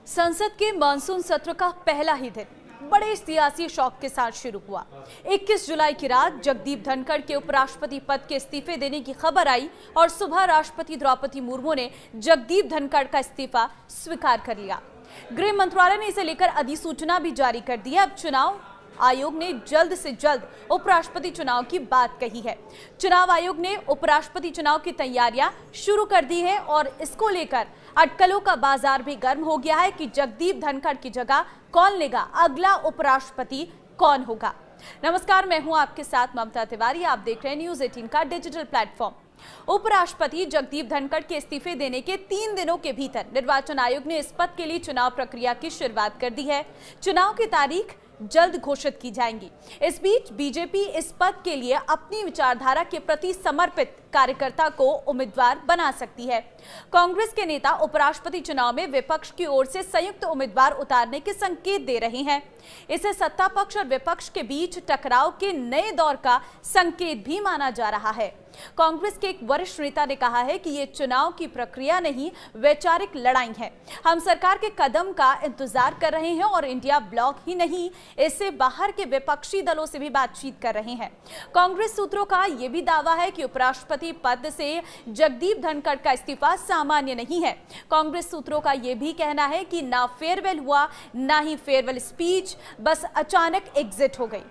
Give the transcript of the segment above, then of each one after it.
संसद के मानसून सत्र का पहला ही दिन बड़े सियासी शौक के साथ शुरू हुआ। 21 जुलाई की रात जगदीप धनखड़ के उपराष्ट्रपति पद के इस्तीफे देने की खबर आई और सुबह राष्ट्रपति द्रौपदी मुर्मू ने जगदीप धनखड़ का इस्तीफा स्वीकार कर लिया। गृह मंत्रालय ने इसे लेकर अधिसूचना भी जारी कर दी है। अब चुनाव आयोग ने जल्द से जल्द उपराष्ट्रपति चुनाव की बात कही है। चुनाव आयोग ने उपराष्ट्रपति चुनाव की तैयारियां शुरू कर दी है और इसको लेकर अटकलों का बाजार भी गर्म हो गया है कि जगदीप धनखड़ की जगह कौन लेगा, अगला उपराष्ट्रपति कौन होगा। नमस्कार, मैं हूं आपके साथ ममता तिवारी। आप देख रहे हैं न्यूज़ 18 का डिजिटल प्लेटफॉर्म। उपराष्ट्रपति जगदीप धनखड़ के इस्तीफे देने के 3 दिनों के भीतर निर्वाचन आयोग ने इस पद के लिए चुनाव प्रक्रिया की शुरुआत कर दी है। चुनाव की तारीख जल्द घोषित की जाएंगी। इस बीच बीजेपी इस पद के लिए अपनी विचारधारा के प्रति समर्पित कार्यकर्ता को उम्मीदवार बना सकती है। कांग्रेस के नेता उपराष्ट्रपति चुनाव में विपक्ष की ओर से संयुक्त उम्मीदवार उतारने के संकेत दे रहे हैं। इसे सत्ता पक्ष और विपक्ष के बीच टकराव के नए दौर का संकेत भी माना जा रहा है। कांग्रेस के एक वरिष्ठ नेता ने कहा है कि ये चुनाव की प्रक्रिया नहीं, वैचारिक लड़ाई है। हम सरकार के कदम का इंतजार कर रहे हैं और इंडिया ब्लॉक ही नहीं, इससे बाहर के विपक्षी दलों से भी बातचीत कर रहे हैं। कांग्रेस सूत्रों का यह भी दावा है कि उपराष्ट्रपति पद से जगदीप धनखड़ का इस्तीफा सामान्य नहीं है। कांग्रेस सूत्रों का यह भी कहना है कि ना फेयरवेल हुआ, ना ही फेयरवेल स्पीच, बस अचानक एग्जिट हो गई।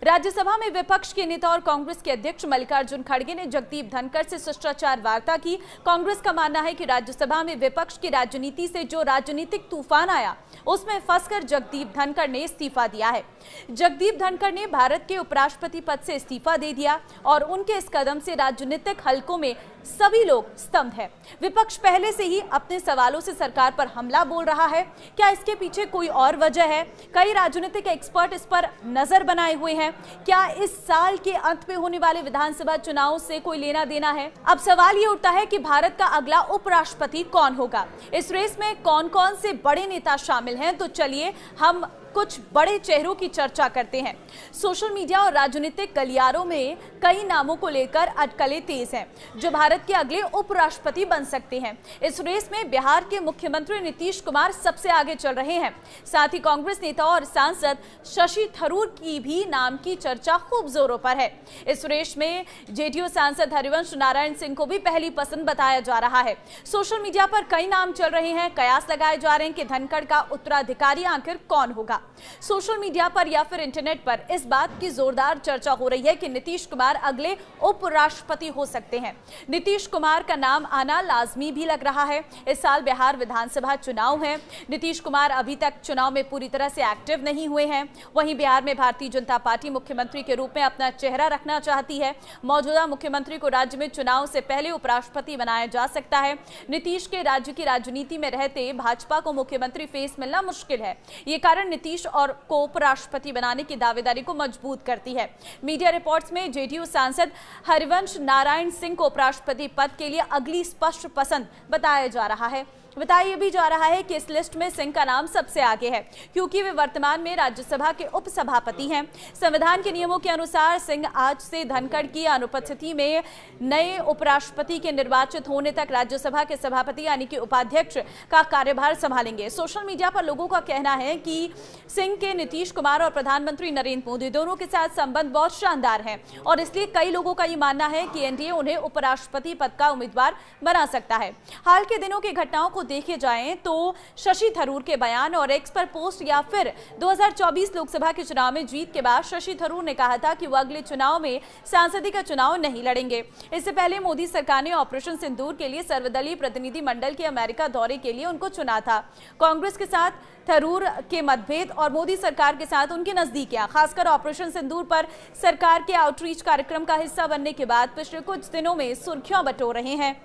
राज्यसभा में विपक्ष के नेता और कांग्रेस के अध्यक्ष मल्लिकार्जुन खड़गे ने जगदीप धनखड़ से शिष्टाचार वार्ता की। कांग्रेस का मानना है कि राज्यसभा में विपक्ष की राजनीति से जो राजनीतिक तूफान आया, उसमें फंसकर जगदीप धनखड़ ने इस्तीफा दिया है। जगदीप धनखड़ ने भारत के उपराष्ट्रपति पद से इस्तीफा दे दिया और उनके इस कदम से राजनीतिक हलकों में सभी लोग स्तब्ध हैं। विपक्ष पहले से ही अपने सवालों से सरकार पर हमला बोल रहा है। क्या इसके पीछे कोई और वजह है? कई राजनीतिक एक्सपर्ट इस पर नजर बनाए हुए हैं। क्या इस साल के अंत में होने वाले विधानसभा चुनाव से कोई लेना देना है? अब सवाल ये उठता है कि भारत का अगला उपराष्ट्रपति कौन होगा। इस रेस में कौन कौन से बड़े नेता शामिल हैं, तो चलिए हम कुछ बड़े चेहरों की चर्चा करते हैं। सोशल मीडिया और राजनीतिक गलियारों में कई नामों को लेकर अटकलें तेज हैं, जो भारत के अगले उपराष्ट्रपति बन सकते हैं। इस रेस में बिहार के मुख्यमंत्री नीतीश कुमार सबसे आगे चल रहे हैं। साथ ही कांग्रेस नेता और सांसद शशि थरूर की भी नाम की चर्चा खूब जोरों पर है। इस रेस में जेडीयू सांसद हरिवंश नारायण सिंह को भी पहली पसंद बताया जा रहा है। सोशल मीडिया पर कई नाम चल रहे हैं। कयास लगाए जा रहे हैं कि धनखड़ का उत्तराधिकारी आखिर कौन होगा। सोशल मीडिया पर या फिर इंटरनेट पर इस बात की जोरदार चर्चा हो रही है कि नीतीश कुमार अगले उपराष्ट्रपति हो सकते हैं। नीतीश कुमार का नाम आना लाजमी भी लग रहा है। इस साल बिहार विधानसभा चुनाव है। नीतीश कुमार अभी तक चुनाव में पूरी तरह से एक्टिव नहीं हुए हैं। वहीं बिहार में भारतीय जनता पार्टी मुख्यमंत्री के रूप में अपना चेहरा रखना चाहती है। मौजूदा मुख्यमंत्री को राज्य में चुनाव से पहले उपराष्ट्रपति बनाया जा सकता है। नीतीश के राज्य की राजनीति में रहते भाजपा को मुख्यमंत्री फेस मिलना मुश्किल है। ये कारण नीतीश और को उपराष्ट्रपति बनाने की दावेदारी को मजबूत करती है। मीडिया रिपोर्ट्स में जेडीयू सांसद हरिवंश नारायण सिंह को उपराष्ट्रपति पद के लिए अगली स्पष्ट पसंद बताया जा रहा है। बताया भी जा रहा है कि इस लिस्ट में सिंह का नाम सबसे आगे है, क्योंकि वे वर्तमान में राज्यसभा के उपसभापति हैं। संविधान के नियमों के अनुसार सिंह आज से धनखड़ की अनुपस्थिति में नए उपराष्ट्रपति के निर्वाचित होने तक राज्यसभा के सभापति यानी कि उपाध्यक्ष का कार्यभार संभालेंगे। सोशल मीडिया पर लोगों का कहना है कि सिंह के नीतीश कुमार और प्रधानमंत्री नरेंद्र मोदी दोनों के साथ संबंध बहुत शानदार है और इसलिए कई लोगों का ये मानना है कि एनडीए उन्हें उपराष्ट्रपति पद का उम्मीदवार बना सकता है। हाल के दिनों की घटनाओं को देखे जाएं तो शशि थरूर के बयान और एक्स पर पोस्ट या फिर 2024 लोकसभा के चुनाव में जीत के बाद शशि थरूर ने कहा था कि वो अगले चुनाव में सांसदी का चुनाव नहीं लड़ेंगे। इससे पहले मोदी सरकार ने ऑपरेशन सिंदूर के लिए सर्वदलीय प्रतिनिधि मंडल के अमेरिका दौरे के लिए उनको चुना था। कांग्रेस के साथ थरूर के मतभेद और मोदी सरकार के साथ उनकी नजदीकियां, खासकर ऑपरेशन सिंदूर पर सरकार के आउटरीच कार्यक्रम का हिस्सा बनने के बाद पिछले कुछ दिनों में सुर्खियां बटोर रहे हैं।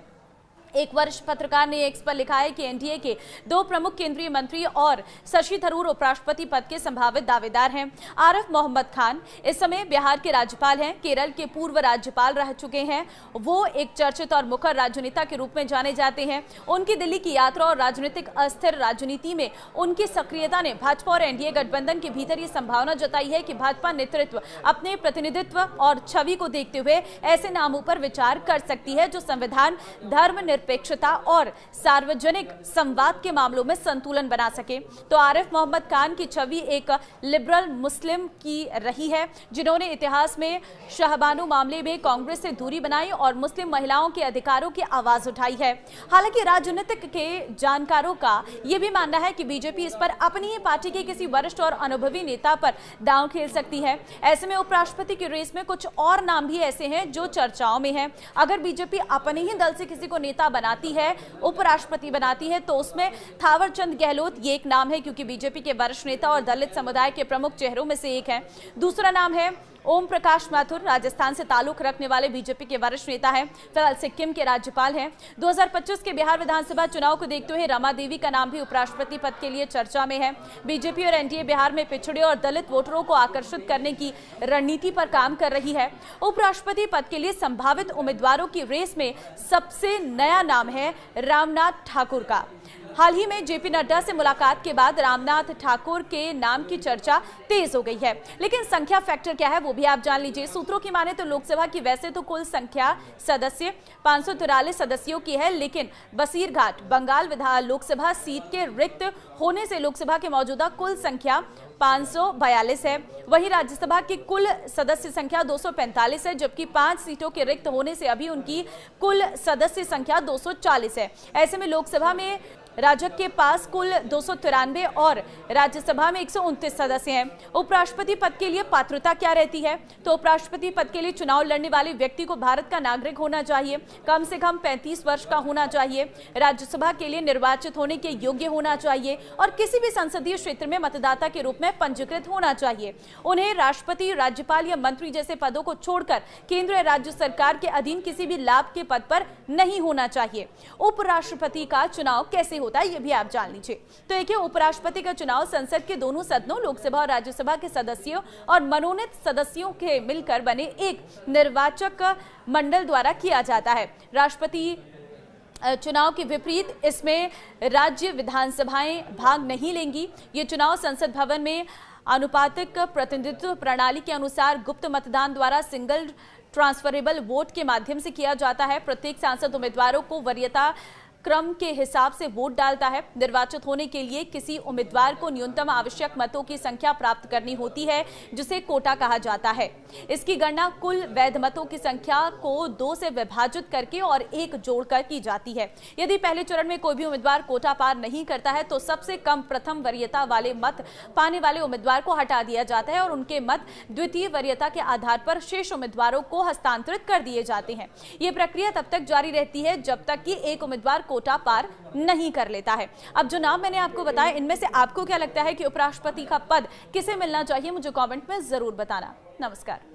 एक वरिष्ठ पत्रकार ने एक्स पर लिखा है कि एनडीए के 2 प्रमुख केंद्रीय मंत्री और शशि थरूर उपराष्ट्रपति पद के संभावित दावेदार हैं। आरिफ मोहम्मद खान इस समय बिहार के राज्यपाल हैं, केरल के पूर्व राज्यपाल रह चुके हैं। वो एक चर्चित और मुखर राजनेता के रूप में जाने जाते हैं। उनकी दिल्ली की यात्रा और राजनीतिक अस्थिर राजनीति में उनकी सक्रियता ने भाजपा और एनडीए गठबंधन के भीतर ये संभावना जताई है कि भाजपा नेतृत्व अपने प्रतिनिधित्व और छवि को देखते हुए ऐसे नामों पर विचार कर सकती है जो संविधान, धर्म निरपेक्षता और सार्वजनिक संवाद के मामलों में संतुलन बना सके। तो आरिफ मोहम्मद खान की छवि एक लिबरल मुस्लिम की रही है, जिन्होंने इतिहास में शाहबानो मामले में कांग्रेस से दूरी बनाई और मुस्लिम महिलाओं के अधिकारों की आवाज उठाई है। हालांकि राजनीतिक के जानकारों का यह भी मानना है कि बीजेपी इस पर अपनी ही पार्टी के किसी वरिष्ठ और अनुभवी नेता पर दांव खेल सकती है। ऐसे में उपराष्ट्रपति की रेस में कुछ और नाम भी ऐसे हैं जो चर्चाओं में हैं। अगर बीजेपी अपने ही दल से किसी को नेता बनाती है, उपराष्ट्रपति बनाती है, तो उसमें थावरचंद गहलोत ये एक नाम है, क्योंकि बीजेपी के वरिष्ठ नेता और दलित समुदाय के प्रमुख चेहरों में से एक है। दूसरा नाम है ओम प्रकाश माथुर, राजस्थान से ताल्लुक रखने वाले बीजेपी के वरिष्ठ नेता हैं, फिलहाल सिक्किम के राज्यपाल हैं। 2025 के बिहार विधानसभा चुनाव को देखते हुए रमा देवी का नाम भी उपराष्ट्रपति पद के लिए चर्चा में है। बीजेपी और एनडीए बिहार में पिछड़े और दलित वोटरों को आकर्षित करने की रणनीति पर काम कर रही है। उपराष्ट्रपति पद के लिए संभावित उम्मीदवारों की रेस में सबसे नया नाम है रामनाथ ठाकुर का। हाल ही में जेपी नड्डा से मुलाकात के बाद रामनाथ ठाकुर के नाम की चर्चा तेज हो गई है, लेकिन संख्या फैक्टर क्या है वो भी आप जान लीजिए। सूत्रों की माने तो लोकसभा की वैसे तो कुल संख्या सदस्य 543 सदस्यों की है, लेकिन बसीरघाट बंगाल लोकसभा सीट के रिक्त होने से लोकसभा की मौजूदा कुल संख्या 542 है। वहीं राज्यसभा की कुल सदस्य संख्या 245 है, जबकि 5 सीटों के रिक्त होने से अभी उनकी कुल सदस्य संख्या 240 है। ऐसे में लोकसभा में राजग के पास कुल 293 और राज्यसभा में 129 सदस्य हैं। उपराष्ट्रपति पद के लिए पात्रता क्या रहती है? तो उपराष्ट्रपति पद के लिए चुनाव लड़ने वाले व्यक्ति को भारत का नागरिक होना चाहिए, कम से कम 35 वर्ष का होना चाहिए, राज्यसभा के लिए निर्वाचित होने के योग्य होना चाहिए और किसी भी संसदीय क्षेत्र में मतदाता के रूप में पंजीकृत होना चाहिए। उन्हें राष्ट्रपति, राज्यपाल या मंत्री जैसे पदों को छोड़कर केंद्र या राज्य सरकार के अधीन किसी भी लाभ के पद पर नहीं होना चाहिए। उपराष्ट्रपति का चुनाव कैसे होता है ये भी आप जान लीजिए। तो एक उपराष्ट्रपति का चुनाव संसद के दोनों सदनों लोकसभा और राज्यसभा के सदस्यों और मनोनीत सदस्यों के मिलकर बने एक निर्वाचक मंडल द्वारा किया जाता है। राष्ट्रपति चुनाव के विपरीत इसमें राज्य विधानसभाएं भाग नहीं लेंगी। ये चुनाव संसद भवन में आनुपातिक प्रतिनिधित्व प्रणाली के अनुसार गुप्त मतदान द्वारा सिंगल ट्रांसफरेबल वोट के माध्यम से किया जाता है। प्रत्येक सांसद उम्मीदवारों को वरीयता क्रम के हिसाब से वोट डालता है। निर्वाचित होने के लिए किसी उम्मीदवार को न्यूनतम आवश्यक मतों की संख्या प्राप्त करनी होती है, जिसे कोटा कहा जाता है। इसकी गणना कुल वैध मतों की संख्या को 2 से विभाजित करके और 1 जोड़कर की जाती है। यदि पहले चरण में कोई भी उम्मीदवार कोटा पार नहीं करता है तो सबसे कम प्रथम वरीयता वाले मत पाने वाले उम्मीदवार को हटा दिया जाता है और उनके मत द्वितीय वरीयता के आधार पर शेष उम्मीदवारों को हस्तांतरित कर दिए जाते हैं। ये प्रक्रिया तब तक जारी रहती है जब तक कि एक उम्मीदवार कोटा पार नहीं कर लेता है। अब जो नाम मैंने आपको बताया, इनमें से आपको क्या लगता है कि उपराष्ट्रपति का पद किसे मिलना चाहिए? मुझे कमेंट में जरूर बताना। नमस्कार।